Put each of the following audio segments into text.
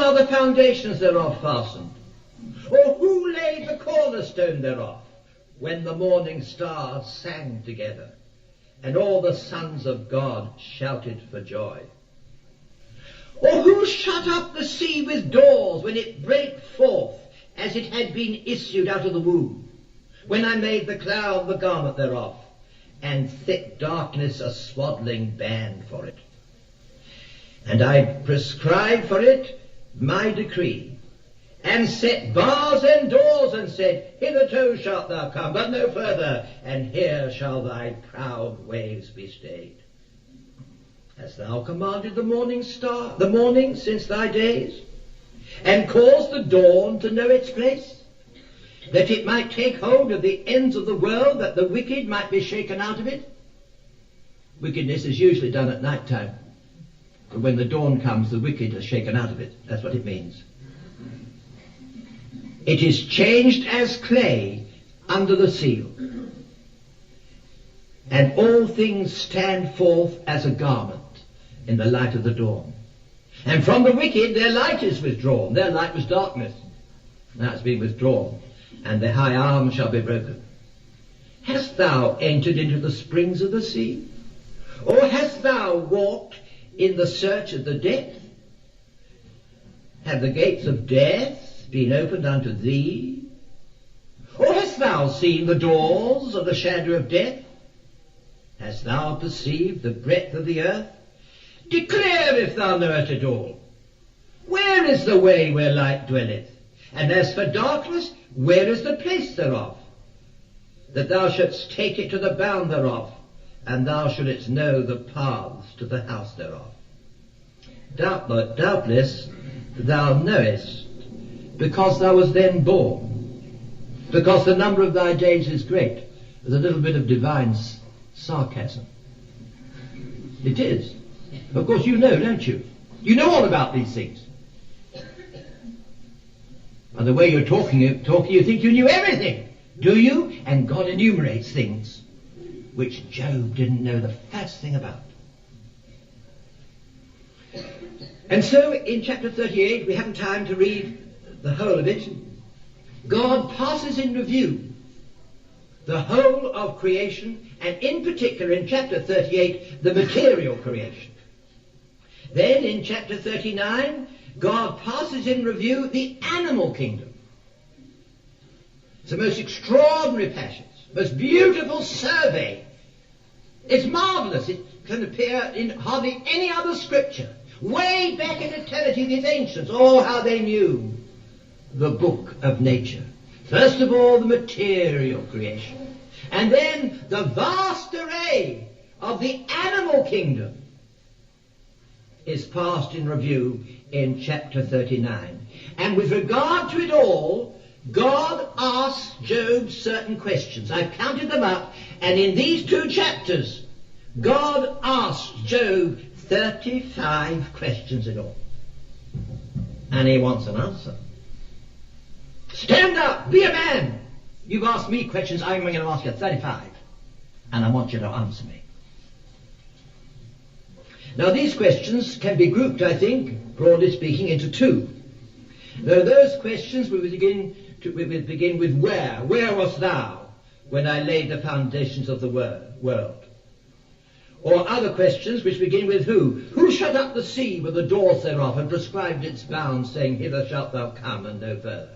are the foundations thereof fastened? Or who laid the cornerstone thereof, when the morning stars sang together, and all the sons of God shouted for joy? Or who shut up the sea with doors, when it brake forth, as it had been issued out of the womb, when I made the cloud the garment thereof, and thick darkness a swaddling band for it? And I prescribed for it my decree, and set bars and doors, and said, hitherto shalt thou come, but no further, and here shall thy proud waves be stayed. Hast thou commanded the morning star, the morning since thy days, and caused the dawn to know its place, that it might take hold of the ends of the world, that the wicked might be shaken out of it? Wickedness is usually done at night time. But when the dawn comes, the wicked are shaken out of it. That's what it means. It is changed as clay under the seal, and all things stand forth as a garment in the light of the dawn. And from the wicked their light is withdrawn. Their light was darkness. Now it's been withdrawn, and their high arm shall be broken. Hast thou entered into the springs of the sea? Or hast thou walked in the search of the depth? Have the gates of death been opened unto thee? Or hast thou seen the doors of the shadow of death? Hast thou perceived the breadth of the earth? Declare if thou knowest it all. Where is the way where light dwelleth? And as for darkness, where is the place thereof? That thou shouldst take it to the bound thereof, and thou shouldst know the paths to the house thereof. Doubtless thou knowest, because thou wast then born, because the number of thy days is great. There's a little bit of divine sarcasm. It is. Of course you know, don't you? You know all about these things. By the way you're talking, you think you knew everything, do you? And God enumerates things which Job didn't know the first thing about. And so in chapter 38, we haven't time to read the whole of it, God passes in review the whole of creation, and in particular in chapter 38, the material creation. Then in chapter 39, God passes in review the animal kingdom. It's the most extraordinary passage, most beautiful survey. It's marvelous. It can appear in hardly any other scripture. Way back in eternity, these ancients, oh, how they knew the book of nature. First of all, the material creation, and then the vast array of the animal kingdom is passed in review in chapter 39. And with regard to it all, God asks Job certain questions. I've counted them up, and in these 2 chapters, God asks Job 35 questions in all. And he wants an answer. Stand up, be a man. You've asked me questions, I'm going to ask you 35. And I want you to answer me. Now these questions can be grouped, I think, broadly speaking, into 2. There are those questions we begin with where. Where wast thou when I laid the foundations of the world? Or other questions which begin with who. Who shut up the sea with the doors thereof, and prescribed its bounds, saying, hither shalt thou come, and no further?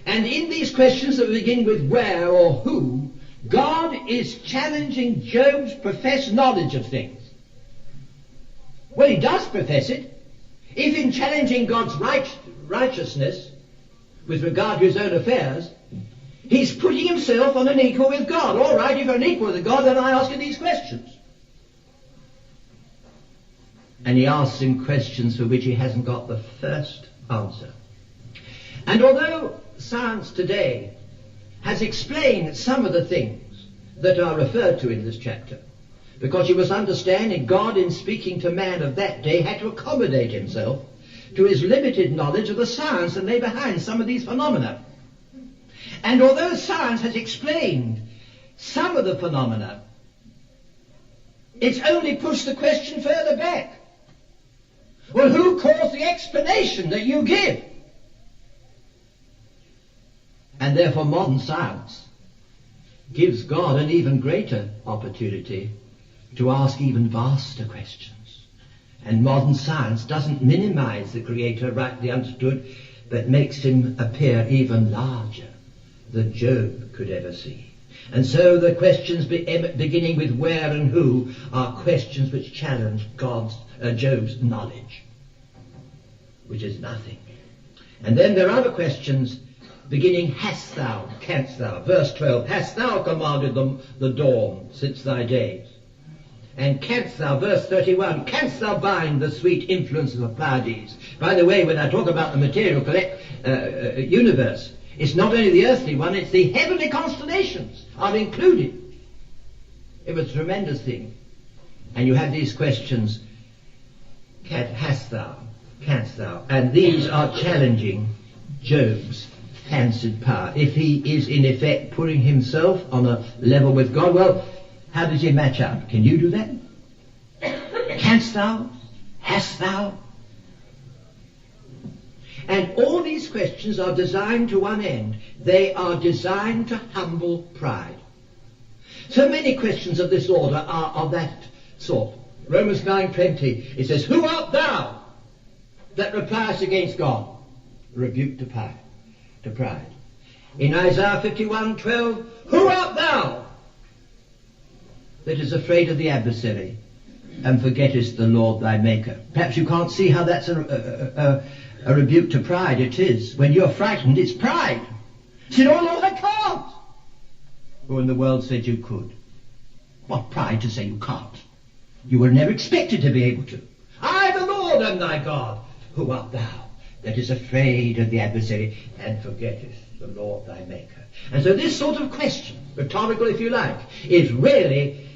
And in these questions that begin with where or who, God is challenging Job's professed knowledge of things. Well, he does profess it. If in challenging God's righteousness with regard to his own affairs, he's putting himself on an equal with God. All right, if you're an equal with God, then I ask you these questions. And he asks him questions for which he hasn't got the first answer. And although science today has explained some of the things that are referred to in this chapter, because you must understand that God, in speaking to man of that day, had to accommodate himself to his limited knowledge of the science that lay behind some of these phenomena. And although science has explained some of the phenomena, it's only pushed the question further back. Well, who caused the every explanation that you give. And therefore modern science gives God an even greater opportunity to ask even vaster questions. And modern science doesn't minimize the Creator, rightly understood, but makes him appear even larger than Job could ever see. And so the questions beginning with where and who are questions which challenge Job's knowledge, which is nothing. And then there are other questions beginning, hast thou, canst thou. Verse 12, hast thou commanded the dawn since thy days? And canst thou, verse 31, canst thou bind the sweet influences of Pleiades? By the way, when I talk about the material universe, it's not only the earthly one, it's the heavenly constellations are included. It was a tremendous thing. And you have these questions, hast thou, canst thou? And these are challenging Job's fancied power. If he is in effect putting himself on a level with God, well, how does he match up? Can you do that? Canst thou? Hast thou? And all these questions are designed to one end. They are designed to humble pride. So many questions of this order are of that sort. Romans 9:20, it says, who art thou that repliest against God? Rebuke to pride. In Isaiah 51:12, who art thou that is afraid of the adversary and forgettest the Lord thy Maker? Perhaps you can't see how that's a rebuke to pride. It is. When you're frightened, it's pride. You said, oh Lord, I can't. Who in the world said you could? What pride to say you can't? You were never expected to be able to. I, the Lord, am thy God. Who art thou that is afraid of the adversary and forgettest the Lord thy Maker? And so this sort of question, rhetorical if you like, is really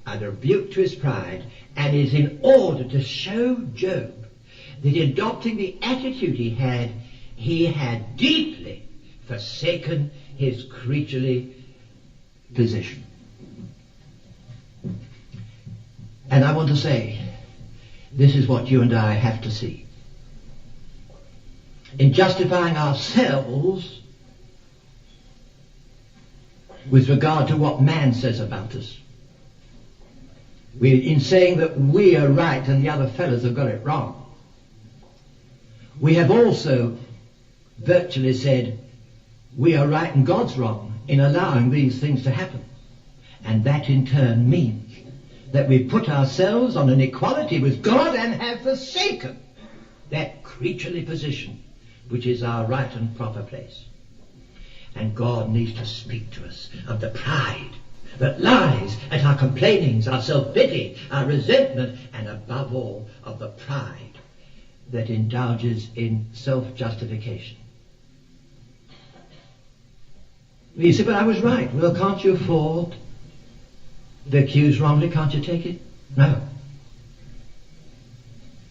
a rebuke to his pride, and is in order to show Job that in adopting the attitude he had deeply forsaken his creaturely position. And I want to say, this is what you and I have to see. In justifying ourselves with regard to what man says about us, in saying that we are right and the other fellows have got it wrong, we have also virtually said we are right and God's wrong in allowing these things to happen. And that in turn means that we put ourselves on an equality with God and have forsaken that creaturely position which is our right and proper place. And God needs to speak to us of the pride that lies at our complainings, our self-pity, our resentment, and above all of the pride that indulges in self-justification. You say, but I was right. Well, can't you afford the accused wrongly? Can't you take it? No.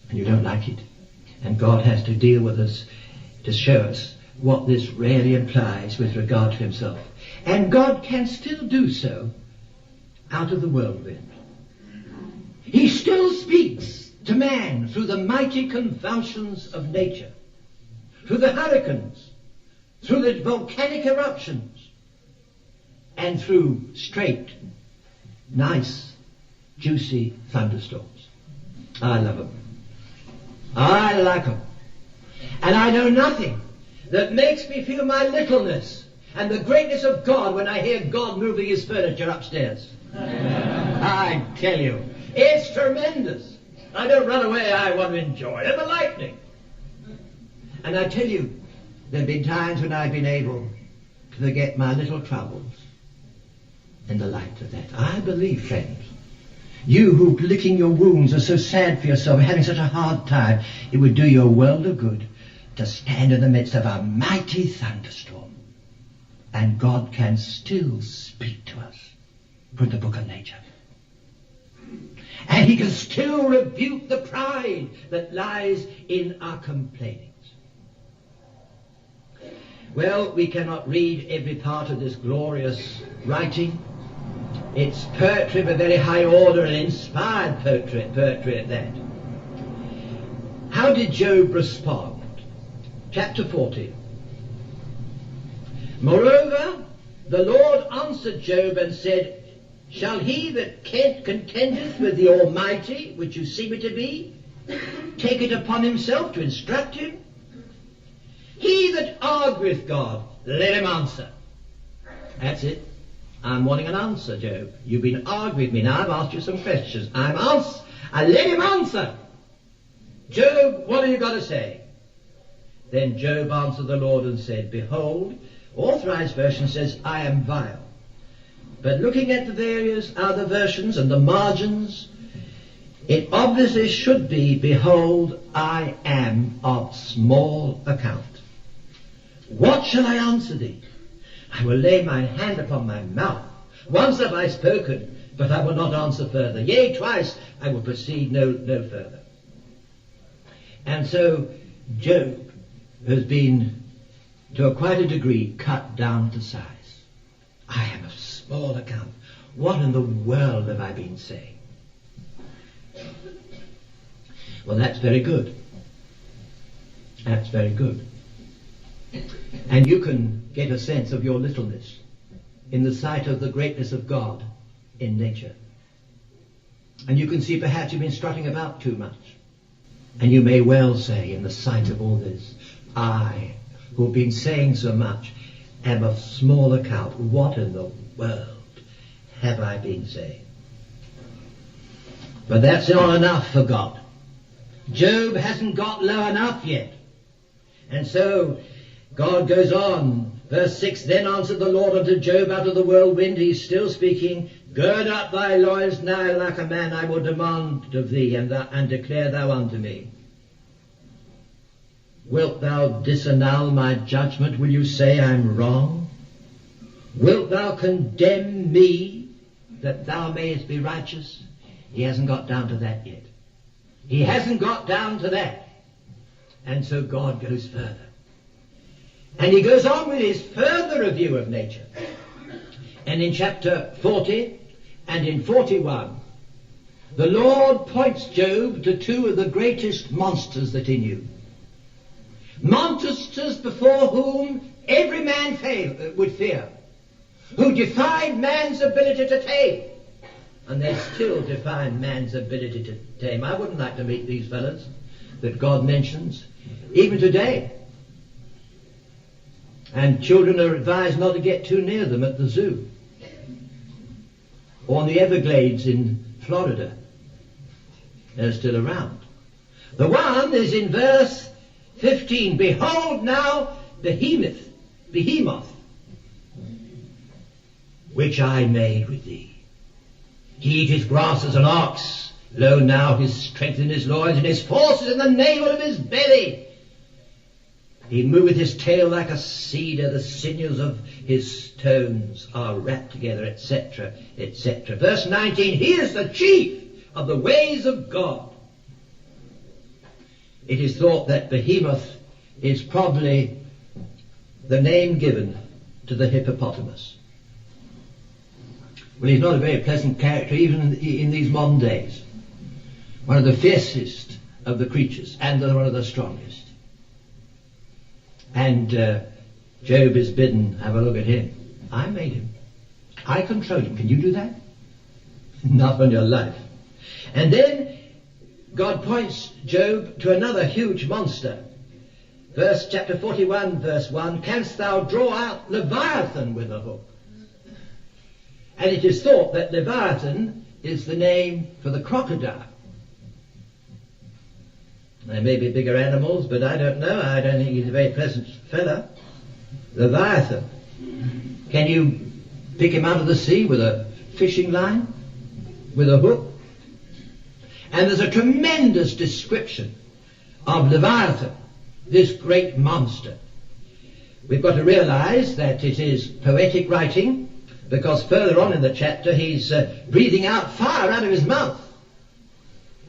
And you don't like it. And God has to deal with us to show us what this really implies with regard to himself. And God can still do so out of the whirlwind. He still speaks to man through the mighty convulsions of nature, through the hurricanes, through the volcanic eruptions, and through straight, nice, juicy thunderstorms. I love them. I like them. And I know nothing that makes me feel my littleness and the greatness of God when I hear God moving his furniture upstairs. I tell you, it's tremendous. I don't run away, I want to enjoy it. The lightning. And I tell you, there have been times when I've been able to forget my little troubles in the light of that. I believe, friends, you who licking your wounds are so sad for yourself, having such a hard time, it would do you a world of good to stand in the midst of a mighty thunderstorm. And God can still speak to us from the book of nature. And he can still rebuke the pride that lies in our complainings. Well, we cannot read every part of this glorious writing. It's poetry of a very high order, and inspired poetry at that. How did Job respond? Chapter 40. Moreover, the Lord answered Job and said, shall he that contendeth with the Almighty, which you see me to be, take it upon himself to instruct him? He that argueth God, let him answer. That's it. I'm wanting an answer, Job. You've been arguing with me now. I've asked you some questions. I let him answer. Job, what have you got to say? Then Job answered the Lord and said, behold, Authorized Version says, I am vile. But looking at the various other versions and the margins, it obviously should be, behold, I am of small account. What shall I answer thee? I will lay my hand upon my mouth. Once have I spoken, but I will not answer further. Yea, twice I will proceed no further. And so Job has been, to quite a degree, cut down to size. I am of small account. What in the world have I been saying? Well, that's very good. That's very good. And you can get a sense of your littleness in the sight of the greatness of God in nature. And you can see perhaps you've been strutting about too much. And you may well say, in the sight of all this, I, who have been saying so much, am of small account. What in the world have I been saying? But that's not enough for God. Job hasn't got low enough yet. And so God goes on. Verse 6, then answered the Lord unto Job out of the whirlwind. He's still speaking. Gird up thy loins now like a man, I will demand of thee, and declare thou unto me. Wilt thou disannul my judgment? Will you say I'm wrong? Wilt thou condemn me that thou mayest be righteous? He hasn't got down to that yet. He hasn't got down to that. And so God goes further. And he goes on with his further review of nature. And in chapter 40 and in 41, the Lord points Job to two of the greatest monsters that he knew. Monsters before whom every man would fear, who defied man's ability to tame. And they still defy man's ability to tame. I wouldn't like to meet these fellows that God mentions, even today. And children are advised not to get too near them at the zoo, or on the Everglades in Florida. They're still around. The one is in verse 15. Behold now Behemoth, which I made with thee. He eateth grass as an ox. Lo, now his strength in his loins, and his force is in the navel of his belly. He moveth his tail like a cedar, the sinews of his stones are wrapped together, etc., etc. Verse 19, he is the chief of the ways of God. It is thought that Behemoth is probably the name given to the hippopotamus. Well, he's not a very pleasant character even in these modern days. One of the fiercest of the creatures and one of the strongest. And Job is bidden, have a look at him. I made him. I control him. Can you do that? Not on your life. And then God points Job to another huge monster. Chapter 41, verse 1, canst thou draw out Leviathan with a hook? And it is thought that Leviathan is the name for the crocodile. There may be bigger animals, but I don't know. I don't think he's a very pleasant fella. Leviathan. Can you pick him out of the sea with a fishing line? With a hook? And there's a tremendous description of Leviathan, this great monster. We've got to realize that it is poetic writing, because further on in the chapter he's breathing out fire out of his mouth,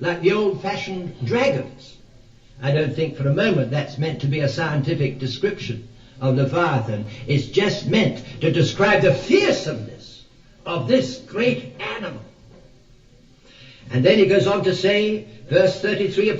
like the old-fashioned dragons. I don't think for a moment that's meant to be a scientific description of Leviathan. It's just meant to describe the fearsomeness of this great animal. And then he goes on to say, verse 33,